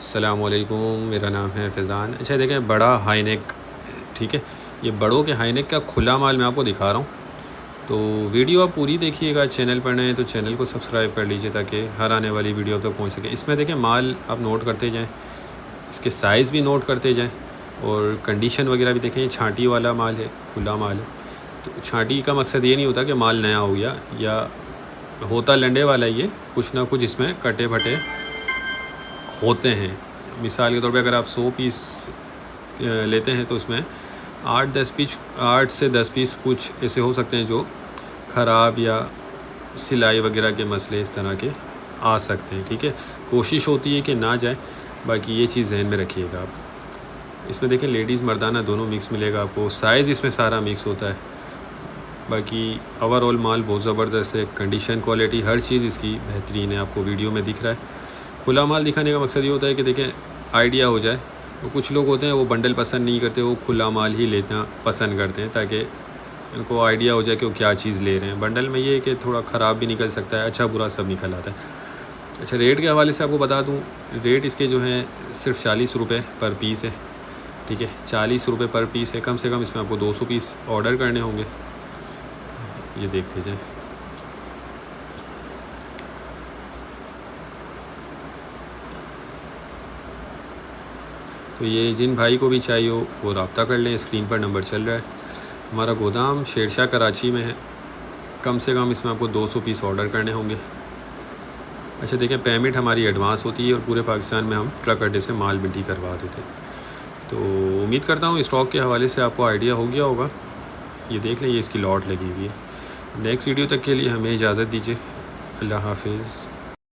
अस्सलामुअलैकुम, मेरा नाम है फैज़ान। अच्छा देखें, बड़ा हाईनेक, ठीक है, ये बड़ों के हाईनेक का खुला माल मैं आपको दिखा रहा हूँ। तो वीडियो आप पूरी देखिएगा। चैनल पर नए हैं तो चैनल को सब्सक्राइब कर लीजिए ताकि हर आने वाली वीडियो तक पहुँच सके। इसमें देखें माल आप नोट करते जाएँ, इसके साइज़ भी नोट करते जाएँ और कंडीशन वगैरह भी देखें। ये छांटी वाला माल है, खुला माल है। तो छांटी का मकसद ये नहीं होता कि माल नया हो गया, या होता लंडे वाला ये कुछ ना कुछ इसमें कटे फटे होते हैं। मिसाल के तौर पे अगर आप 100 पीस लेते हैं तो उसमें 8 से 10 पीस कुछ ऐसे हो सकते हैं जो ख़राब या सिलाई वगैरह के मसले इस तरह के आ सकते हैं। ठीक है, कोशिश होती है कि ना जाए, बाकी ये चीज़ जहन में रखिएगा आप। इसमें देखें लेडीज़ मर्दाना दोनों मिक्स मिलेगा आपको, साइज़ इसमें सारा मिक्स होता है। बाकी ओवरऑल माल बहुत ज़बरदस्त है, कंडीशन क्वालिटी हर चीज़ इसकी बेहतरीन है, आपको वीडियो में दिख रहा है। खुला माल दिखाने का मकसद ये होता है कि देखें आइडिया हो जाए। तो कुछ लोग होते हैं वो बंडल पसंद नहीं करते, वो खुला माल ही लेना पसंद करते हैं ताकि उनको आइडिया हो जाए कि वो क्या चीज़ ले रहे हैं। बंडल में ये है कि थोड़ा ख़राब भी निकल सकता है, अच्छा बुरा सब निकल आता है। अच्छा, रेट के हवाले से आपको बता दूँ, रेट इसके जो हैं सिर्फ 40 रुपये पर पीस है। ठीक है, 40 रुपये पर पीस है। कम से कम इसमें आपको 200 पीस ऑर्डर करने होंगे। ये देखते जाएँ। तो ये जिन भाई को भी चाहिए हो वो रब्ता कर लें, स्क्रीन पर नंबर चल रहा है। हमारा गोदाम शेरशाह कराची में है। कम से कम इसमें आपको 200 पीस ऑर्डर करने होंगे। अच्छा देखें, पेमेंट हमारी एडवांस होती है और पूरे पाकिस्तान में हम ट्रक अड्डे से माल बिल्टी करवा देते हैं। तो उम्मीद करता हूँ स्टॉक के हवाले से आपको आइडिया हो गया होगा। ये देख लें, ये इसकी लॉट लगी हुई है। नेक्स्ट वीडियो तक के लिए हमें इजाज़त दीजिए। अल्लाह हाफिज़।